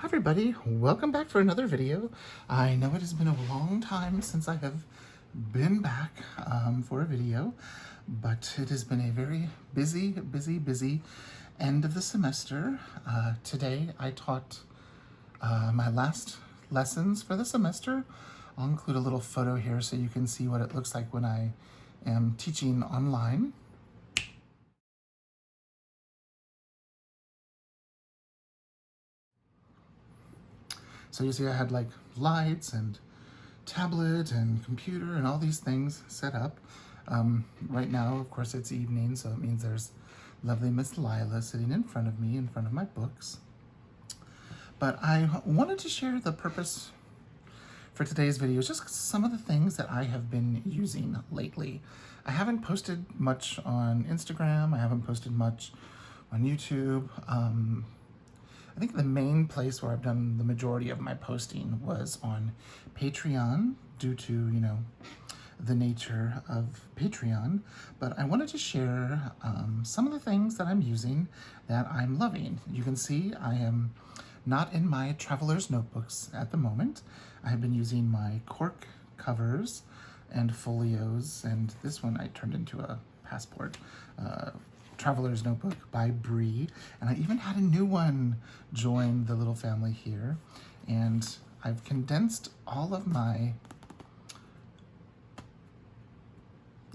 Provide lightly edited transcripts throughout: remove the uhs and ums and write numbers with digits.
Hi everybody, welcome back for another video. I know it has been a long time since I have been back for a video, but it has been a very busy end of the semester. Today I taught my last lessons for the semester. I'll include a little photo here so you can see what it looks like when I am teaching online. So you see I had like lights and tablet and computer and all these things set up. Right now, of course, it's evening, so it means there's lovely Miss Lila sitting in front of me, in front of my books. But I wanted to share the purpose for today's video, just some of the things that I have been using lately. I haven't posted much on Instagram, I haven't posted much on YouTube. I think the main place where I've done the majority of my posting was on Patreon due to, you know, the nature of Patreon. But I wanted to share some of the things that I'm using that I'm loving. You can see I am not in my traveler's notebooks at the moment. I have been using my cork covers and folios, and this one I turned into a passport. Traveler's Notebook by Brie, and I even had a new one join the little family here, and I've condensed all of my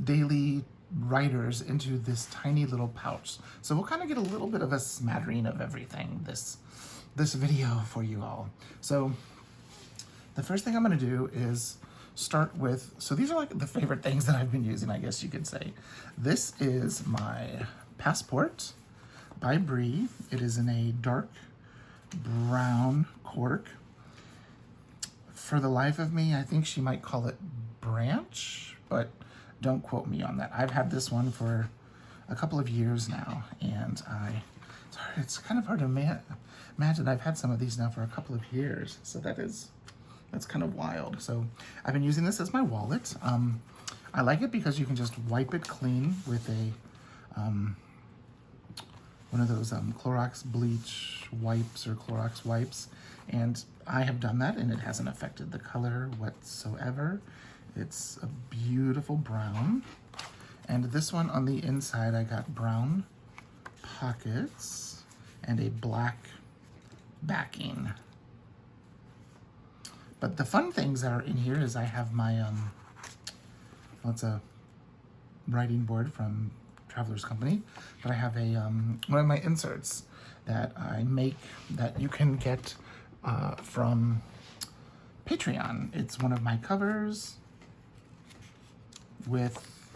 daily writers into this tiny little pouch. So we'll kind of get a little bit of a smattering of everything this video for you all. So the first thing I'm going to do is start with, so these are like the favorite things that I've been using, I guess you could say. This is my Passport by Brie. It is in a dark brown cork. For the life of me, I think she might call it Branch, but don't quote me on that. I've had this one for a couple of years now, and it's kind of hard to imagine I've had some of these now for a couple of years, so that's kind of wild. So I've been using this as my wallet. I like it because you can just wipe it clean with a one of those Clorox bleach wipes or Clorox wipes, and I have done that and it hasn't affected the color whatsoever. It's a beautiful brown, and this one on the inside I got brown pockets and a black backing. But the fun things that are in here is I have my well, it's a writing board from Traveler's Company, but I have a one of my inserts that I make that you can get from Patreon. It's one of my covers with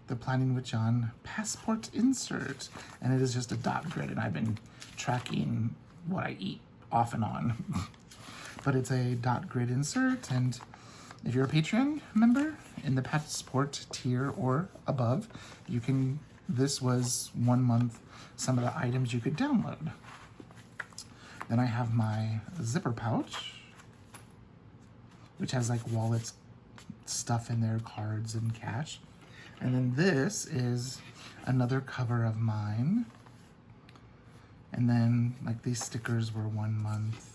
the Planning with John passport insert, and it is just a dot grid, and I've been tracking what I eat off and on. But it's a dot grid insert, and if you're a Patreon member in the passport tier or above, you can, this was 1 month, some of the items you could download. Then I have my zipper pouch, which has like wallet stuff in there, cards and cash. And then this is another cover of mine. And then like these stickers were 1 month.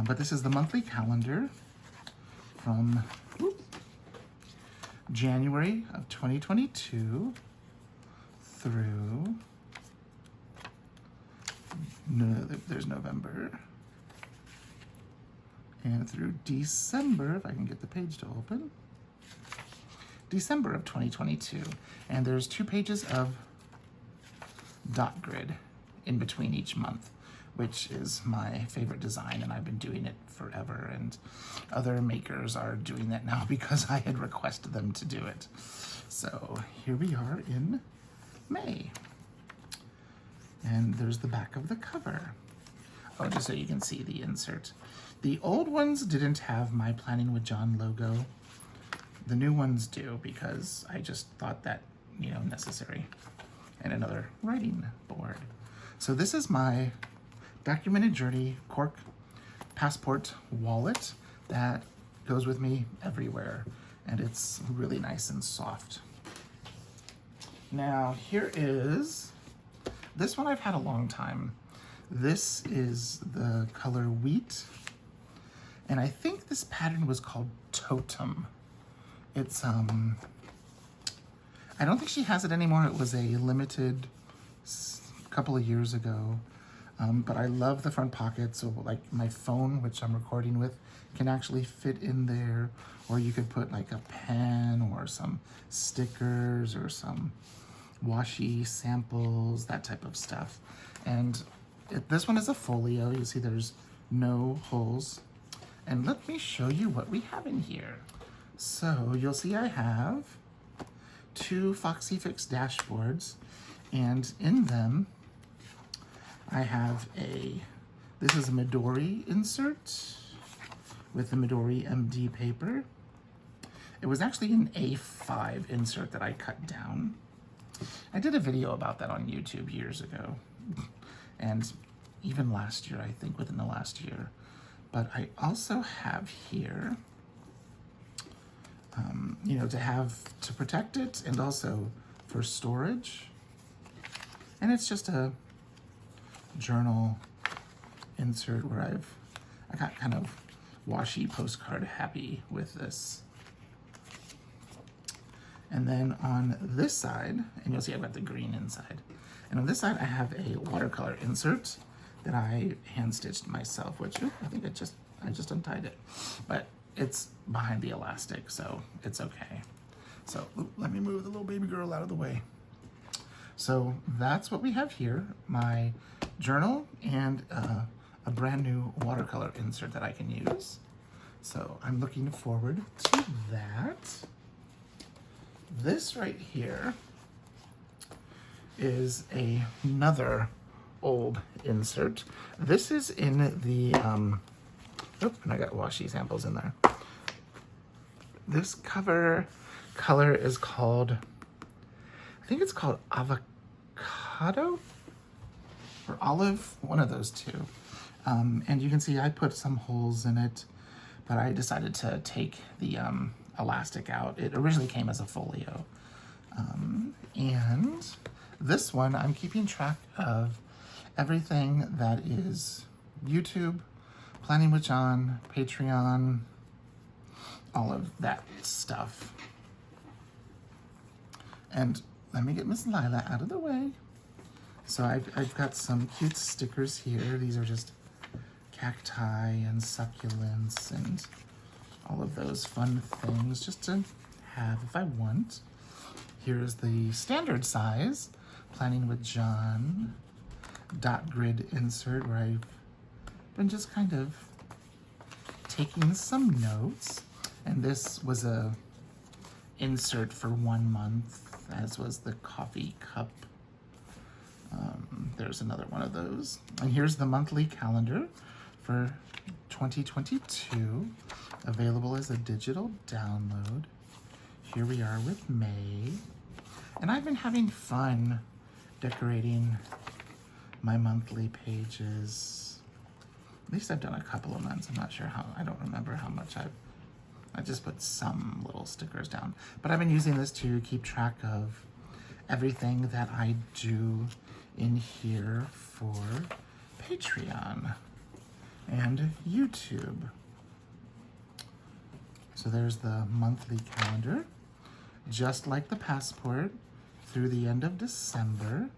But this is the monthly calendar from January of 2022 through, no, there's November, and through December, if I can get the page to open, December of 2022. And there's 2 pages of dot grid in between each month, which is my favorite design, and I've been doing it forever, and other makers are doing that now because I had requested them to do it. So here we are in May. And there's the back of the cover. Oh, just so you can see the insert. The old ones didn't have my Planning with John logo. The new ones do, because I just thought that, you know, necessary. And another writing board. So this is my Documented Journey cork passport wallet that goes with me everywhere, and it's really nice and soft. Now here is, this one I've had a long time. This is the color Wheat, and I think this pattern was called Totem. It's, I don't think she has it anymore. It was a limited couple of years ago, but I love the front pocket. So like my phone, which I'm recording with, can actually fit in there, or you could put like a pen or some stickers or some washi samples, that type of stuff. And this one is a folio. You see there's no holes. And let me show you what we have in here. So you'll see I have 2 Foxy Fix dashboards, and in them I have this is a Midori insert with the Midori MD paper. It was actually an A5 insert that I cut down. I did a video about that on YouTube years ago, and even last year, I think within the last year. But I also have here, you know, to protect it and also for storage. And it's just a journal insert where I got kind of washi postcard happy with this. And then on this side, and you'll see I've got the green inside. And on this side, I have a watercolor insert that I hand stitched myself, which I think I just untied it, but it's behind the elastic, so it's okay. So let me move the little baby girl out of the way. So that's what we have here, my journal and a brand new watercolor insert that I can use. So I'm looking forward to that. This right here is another old insert. This is in the, and I got washi samples in there. This cover color is called, I think it's called Avocado or Olive, one of those two. And you can see I put some holes in it, but I decided to take the elastic out. It originally came as a folio. And this one, I'm keeping track of everything that is YouTube, Planning with John, Patreon, all of that stuff. And let me get Miss Lila out of the way. So I've got some cute stickers here. These are just cacti and succulents and all of those fun things just to have if I want. Here's the standard size Planning with John dot grid insert where I've been just kind of taking some notes. And this was a insert for 1 month, as was the coffee cup. There's another one of those. And here's the monthly calendar for 2022, available as a digital download. Here we are with May. And I've been having fun decorating my monthly pages. At least I've done a couple of months. I'm not sure how, I don't remember how much I just put some little stickers down. But I've been using this to keep track of everything that I do in here for Patreon and YouTube. So there's the monthly calendar, just like the passport, through the end of December.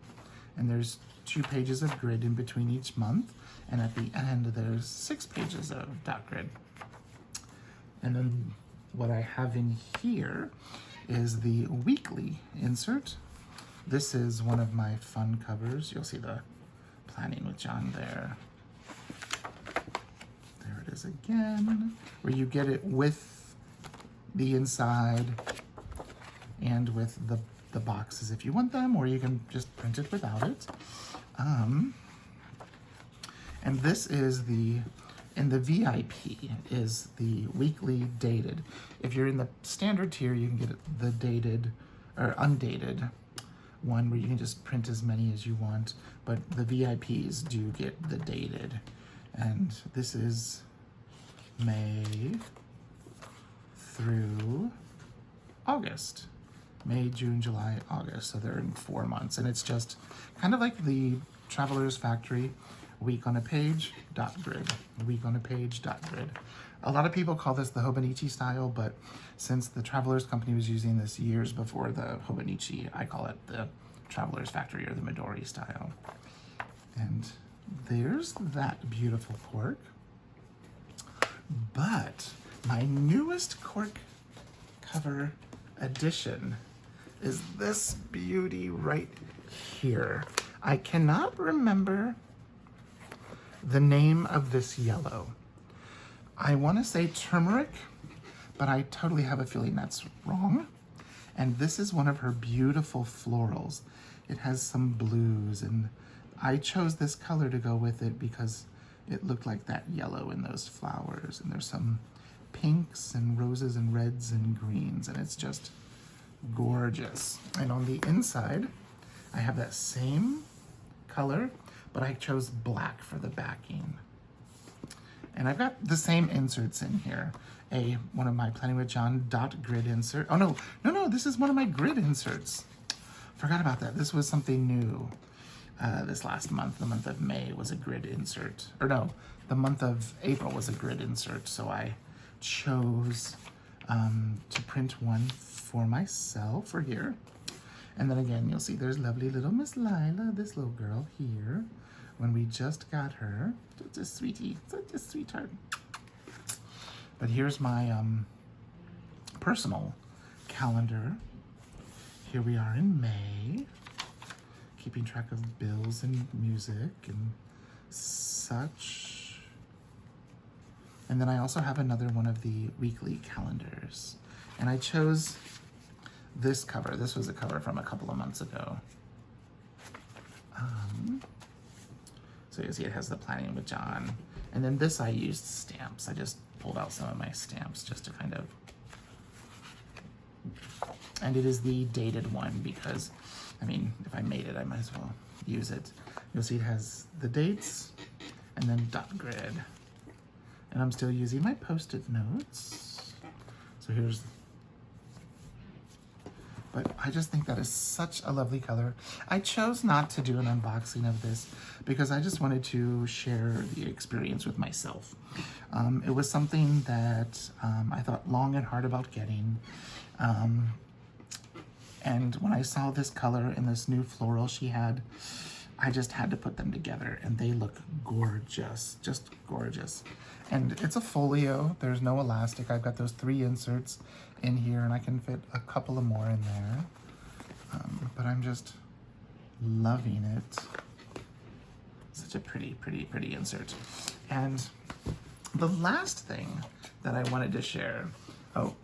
And there's 2 pages of grid in between each month. And at the end, there's 6 pages of dot grid. And then what I have in here is the weekly insert. This is one of my fun covers. You'll see the Planning with John there. There it is again, where you get it with the inside and with the boxes if you want them, or you can just print it without it. And this is in the VIP is the weekly dated. If you're in the standard tier, you can get the dated or undated one where you can just print as many as you want, but the VIPs do get the dated. And this is May through August. May, June, July, August. So they're in 4 months. And it's just kind of like the Traveler's Factory, week on a page, dot grid, week on a page, dot grid. A lot of people call this the Hobonichi style, but since the Travelers Company was using this years before the Hobonichi, I call it the Travelers Factory or the Midori style. And there's that beautiful cork. But my newest cork cover addition is this beauty right here. I cannot remember the name of this yellow. I want to say turmeric, but I totally have a feeling that's wrong. And this is one of her beautiful florals. It has some blues, and I chose this color to go with it because it looked like that yellow in those flowers. And there's some pinks and roses and reds and greens, and it's just gorgeous. And on the inside, I have that same color, but I chose black for the backing. And I've got the same inserts in here. One of my Planning with John dot grid insert. Oh no, this is one of my grid inserts. Forgot about that. This was something new this last month. The month of May was a grid insert. Or no, the month of April was a grid insert. So I chose to print one for myself for here. And then again, you'll see there's lovely little Miss Lila, this little girl here, when we just got her. Such a sweetie, such a sweetheart. But here's my personal calendar. Here we are in May, keeping track of bills and music and such. And then I also have another one of the weekly calendars. And I chose this cover. This was a cover from a couple of months ago. So you see it has the Planning with John. And then this I used stamps. I just pulled out some of my stamps just to kind of... And it is the dated one because, I mean, if I made it, I might as well use it. You'll see it has the dates and then dot grid. And I'm still using my Post-it notes. So here's... But I just think that is such a lovely color. I chose not to do an unboxing of this because I just wanted to share the experience with myself. It was something that I thought long and hard about getting. And when I saw this color and this new floral she had, I just had to put them together, and they look gorgeous, just gorgeous. And it's a folio, there's no elastic. I've got those 3 inserts in here, and I can fit a couple of more in there. But I'm just loving it. Such a pretty, pretty, pretty insert. And the last thing that I wanted to share,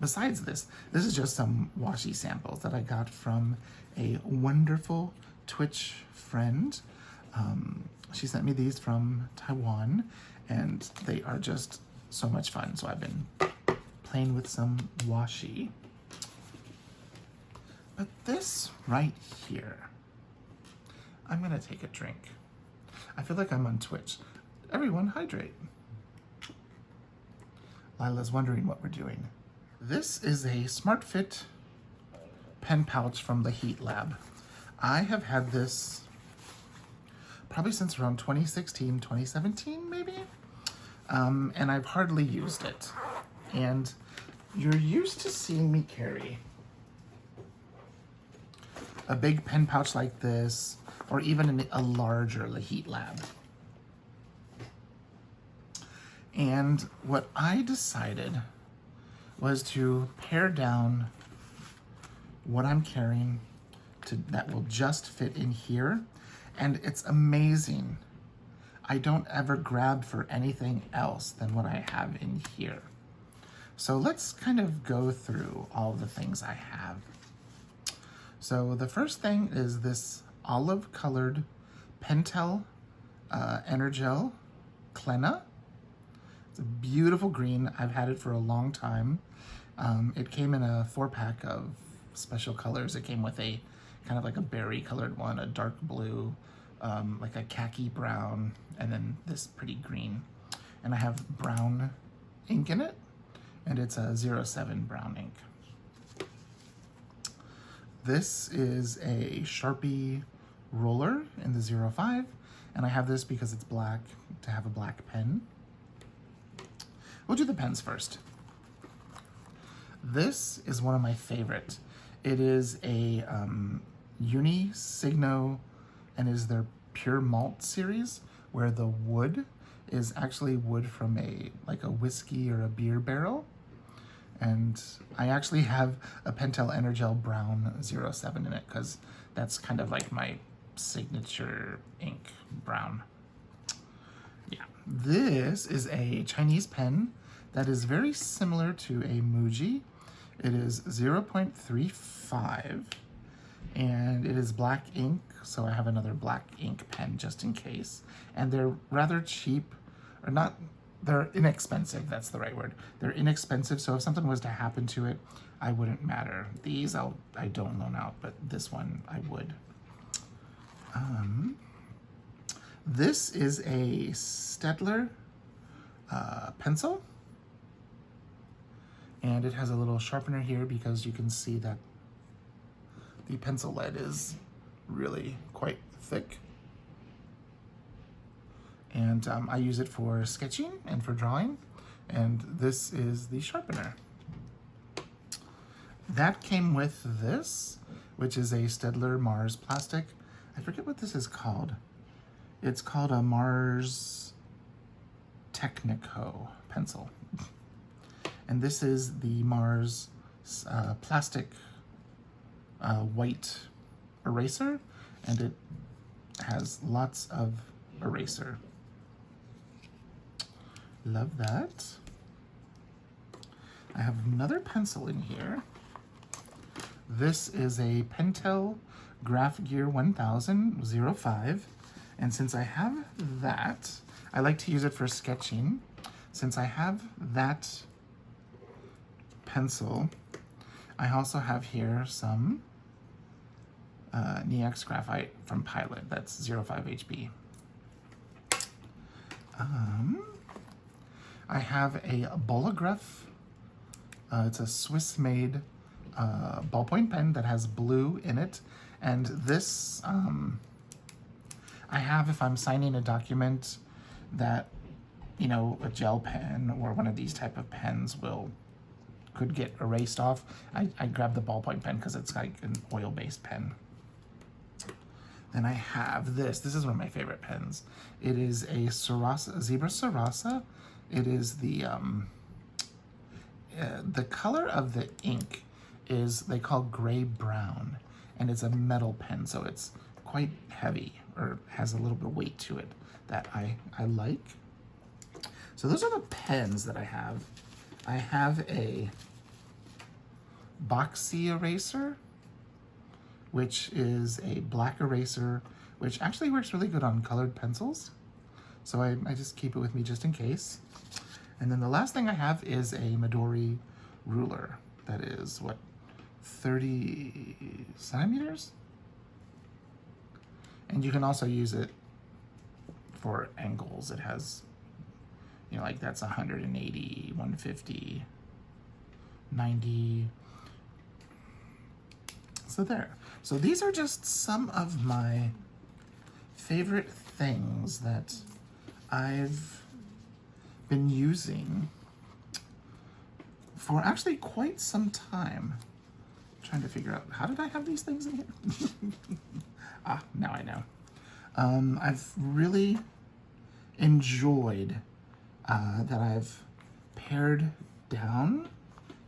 besides this is just some washi samples that I got from a wonderful Twitch friend. She sent me these from Taiwan, and they are just so much fun. So I've been playing with some washi. But this right here, I'm gonna take a drink. I feel like I'm on Twitch. Everyone hydrate. Lila's wondering what we're doing. This is a Smart Fit pen pouch from Lihit Lab. I have had this probably since around 2016, 2017 maybe, and I've hardly used it. And you're used to seeing me carry a big pen pouch like this, or even a larger Lihit Lab. And what I decided was to pare down what I'm carrying that will just fit in here. And it's amazing. I don't ever grab for anything else than what I have in here. So let's kind of go through all the things I have. So the first thing is this olive colored Pentel Energel Klena. It's a beautiful green. I've had it for a long time. It came in a 4-pack of special colors. It came with a kind of like a berry colored one, a dark blue, like a khaki brown, and then this pretty green. And I have brown ink in it, and it's a 07 brown ink. This is a Sharpie Roller in the 05, And I have this because it's black, to have a black pen. We'll do the pens first. This is one of my favorite. It is a Signo, and is their Pure Malt series, where the wood is actually wood from like a whiskey or a beer barrel. And I actually have a Pentel Energel Brown 07 in it because that's kind of like my signature ink brown. Yeah, this is a Chinese pen that is very similar to a Muji. It is 0.35 and it is black ink, so I have another black ink pen just in case. And they're rather cheap, or not, they're inexpensive, that's the right word. They're inexpensive, so if something was to happen to it, I wouldn't matter. These I don't loan out, but this one I would. This is a Staedtler pencil, and it has a little sharpener here because you can see that the pencil lead is really quite thick. And I use it for sketching and for drawing, and this is the sharpener. That came with this, which is a Staedtler Mars plastic. I forget what this is called. It's called a Mars Technico pencil. And this is the Mars plastic white eraser, and it has lots of eraser. Love that. I have another pencil in here. This is a Pentel Graph Gear 1000 05, and since I have that, I like to use it for sketching. Since I have that pencil, I also have here some neox graphite from Pilot. That's 05 HB. I have a Ballograph. It's a Swiss-made ballpoint pen that has blue in it, and this I have if I'm signing a document that, you know, a gel pen or one of these type of pens could get erased off. I grab the ballpoint pen because it's like an oil-based pen. Then I have this. This is one of my favorite pens. It is a Sarasa, Zebra Sarasa. It is the color of the ink is, they call gray-brown, and it's a metal pen, so it's quite heavy, or has a little bit of weight to it that I like. So those are the pens that I have. I have a Boxy Eraser, which is a black eraser, which actually works really good on colored pencils. So I just keep it with me just in case. And then the last thing I have is a Midori Ruler. That is, what, 30 centimeters? And you can also use it for angles. It has, you know, like that's 180, 150, 90. So there. So these are just some of my favorite things that I've been using for actually quite some time. I'm trying to figure out, how did I have these things in here? Now I know. I've really enjoyed that I've pared down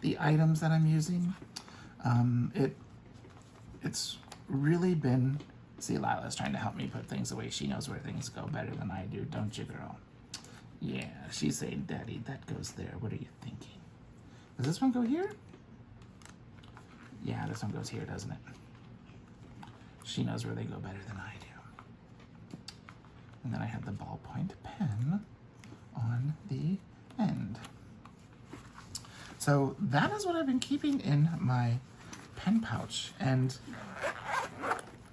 the items that I'm using. It's really been, see, Lila's trying to help me put things away. She knows where things go better than I do, don't you, girl? Yeah, she's saying, Daddy, that goes there. What are you thinking? Does this one go here? Yeah, this one goes here, doesn't it? She knows where they go better than I do. And then I have the ballpoint pen on the end. So that is what I've been keeping in my pen pouch, and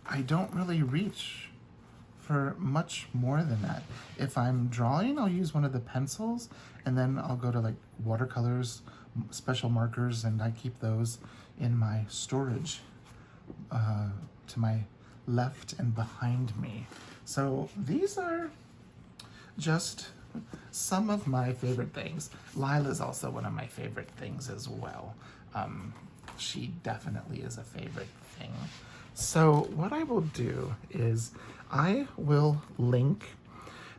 I don't really reach for much more than that. If I'm drawing, I'll use one of the pencils, and then I'll go to like watercolors, special markers, and I keep those in my storage to my left and behind me. So these are just some of my favorite things. Lila's also one of my favorite things as well. She definitely is a favorite thing. So what I will do is I will link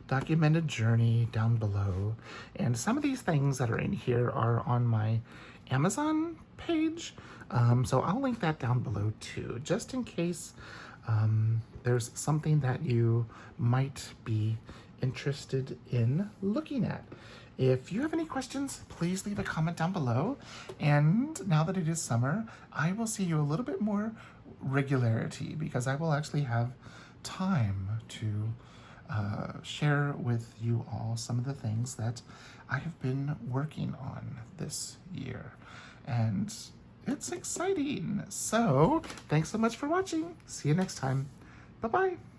Documented Journey down below, and some of these things that are in here are on my Amazon page, so I'll link that down below too, just in case there's something that you might be interested in looking at. If you have any questions, please leave a comment down below. And now that it is summer, I will see you a little bit more regularity, because I will actually have time to share with you all some of the things that I have been working on this year. And it's exciting. So thanks so much for watching. See you next time. Bye-bye.